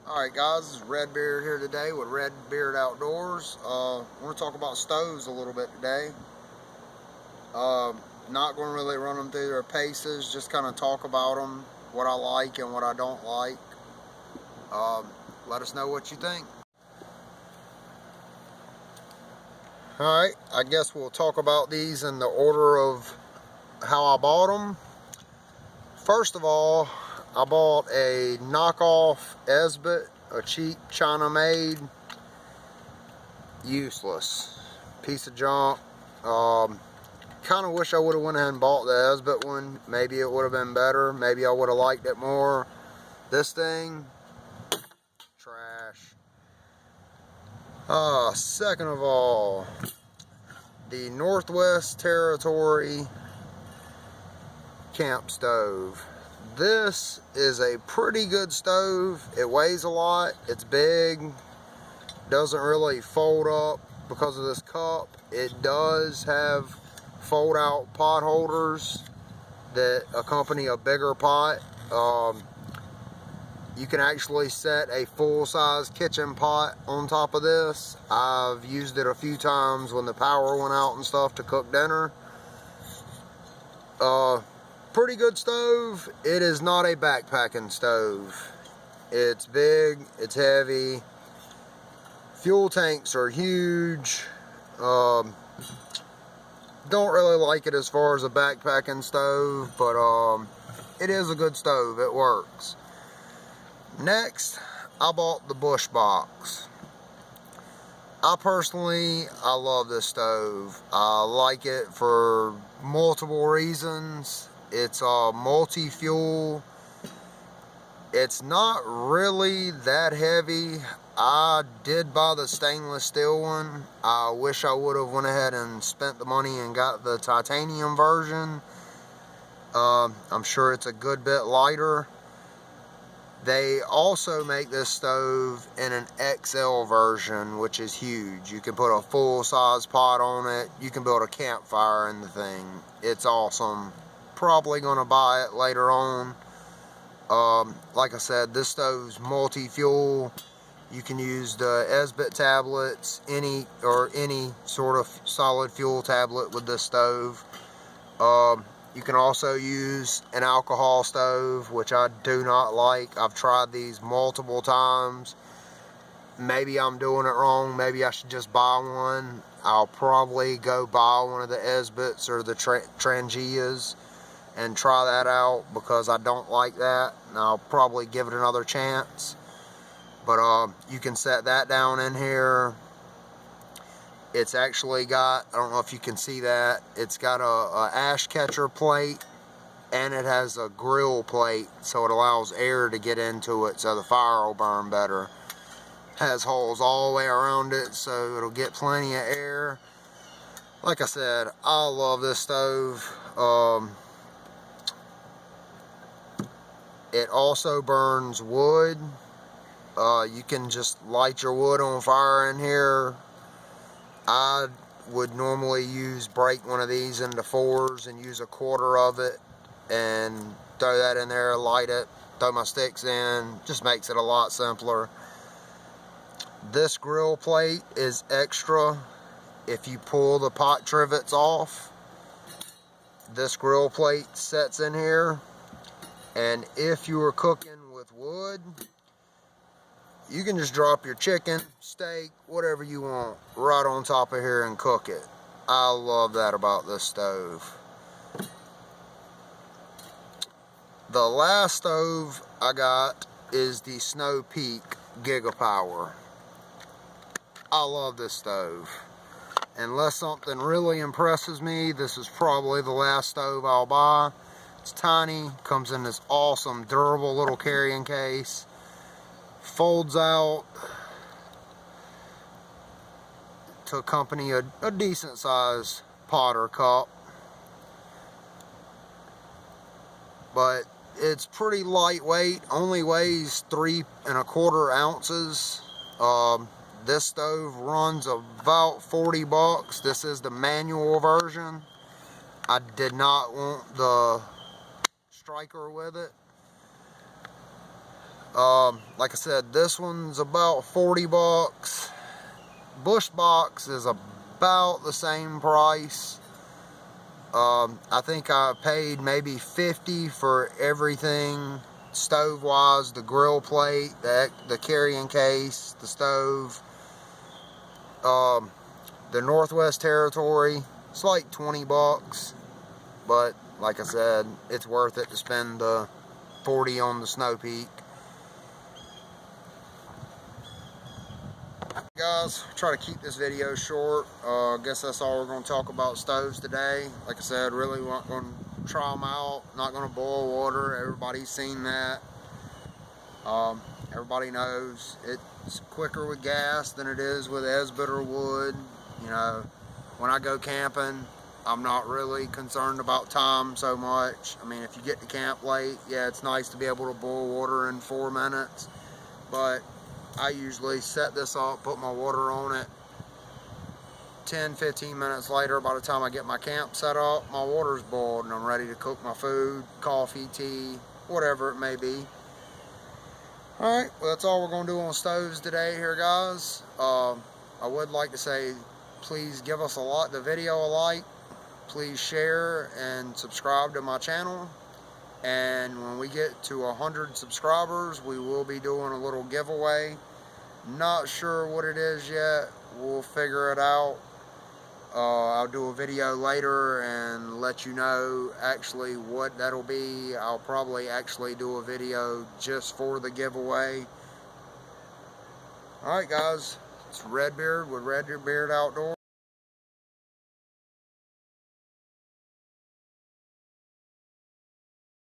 Alright guys, this is Redbeard here today with Redbeard Outdoors. I want to talk about stoves a little bit today. Not going to really run them through their paces, just kind of talk about them, what I like and what I don't like. Let us know what you think. Alright, I guess we'll talk about these in the order of how I bought them. First of all, I bought a knockoff S.S, a cheap China made, useless piece of junk. Kind of wish I would have went ahead and bought the S.S one. Maybe it would have been better. Maybe I would have liked it more. This thing, trash. Second of all, the Northwest Territory camp stove. This is a pretty good stove. It weighs a lot. It's big. Doesn't really fold up because of this cup. It does have fold out pot holders that accompany a bigger pot. You can actually set a full-size kitchen pot on top of this. I've used it a few times when the power went out and stuff to cook dinner. Pretty good stove. It is not a backpacking stove. It's big, it's heavy. Fuel tanks are huge. Don't really like it as far as a backpacking stove, but it is a good stove. It works. Next, I bought the Bushbox. I love this stove. I like it for multiple reasons. It's multi-fuel. It's not really that heavy. I did buy the stainless steel one. I wish I would have went ahead and spent the money and got the titanium version. I'm sure it's a good bit lighter. They also make this stove in an XL version, which is huge. You can put a full-size pot on it. You can build a campfire in the thing. It's awesome. Probably going to buy it later on. Like I said, this stove's multi-fuel. You can use the S.S tablets, any sort of solid fuel tablet with this stove. You can also use an alcohol stove, which I do not like. I've tried these multiple times. Maybe I'm doing it wrong. Maybe I should just buy one. I'll probably go buy one of the S.S or the Trangias and try that out because I don't like that. And I'll probably give it another chance. But you can set that down in here. It's actually got, I don't know if you can see that, it's got a ash catcher plate and it has a grill plate, so it allows air to get into it so the fire will burn better. Has holes all the way around it so it'll get plenty of air. Like I said, I love this stove. It also burns wood. You can just light your wood on fire in here. I would normally break one of these into 4s and use a quarter of it and throw that in there, light it, throw my sticks in. Just makes it a lot simpler. This grill plate is extra. If you pull the pot trivets off, this grill plate sets in here. And if you are cooking with wood, you can just drop your chicken, steak, whatever you want, right on top of here and cook it. I love that about this stove. The last stove I got is the Snow Peak Gigapower. I love this stove. Unless something really impresses me, this is probably the last stove I'll buy. It's tiny, comes in this awesome, durable little carrying case. Folds out to accompany a decent sized pot or cup, but it's pretty lightweight, only weighs 3 1/4 ounces. This stove runs about 40 bucks. This is the manual version. I did not want the striker with it. Like I said, this one's about 40 bucks. Bushbox is about the same price. I think I paid maybe $50 for everything stove wise, the grill plate, the carrying case, the stove, the Northwest Territory. It's like 20 bucks, but like I said, it's worth it to spend the 40 on the Snow Peak. Guys, try to keep this video short. I guess that's all we're going to talk about stoves today. Like I said, really not going to try them out, not going to boil water. Everybody's seen that. Everybody knows it's quicker with gas than it is with Esbit wood. You know, when I go camping, I'm not really concerned about time so much. I mean, if you get to camp late, yeah, it's nice to be able to boil water in 4 minutes, but I usually set this up, put my water on it. 10-15 minutes later, by the time I get my camp set up, my water's boiled and I'm ready to cook my food, coffee, tea, whatever it may be. Alright, well, that's all we're going to do on stoves today here, guys. I would like to say, please give us the video a like. Please share and subscribe to my channel. And when we get to 100 subscribers, we will be doing a little giveaway. Not sure what it is yet. We'll figure it out. I'll do a video later and let you know actually what that'll be. I'll probably actually do a video just for the giveaway. Alright guys, it's Redbeard with Redbeard Outdoors.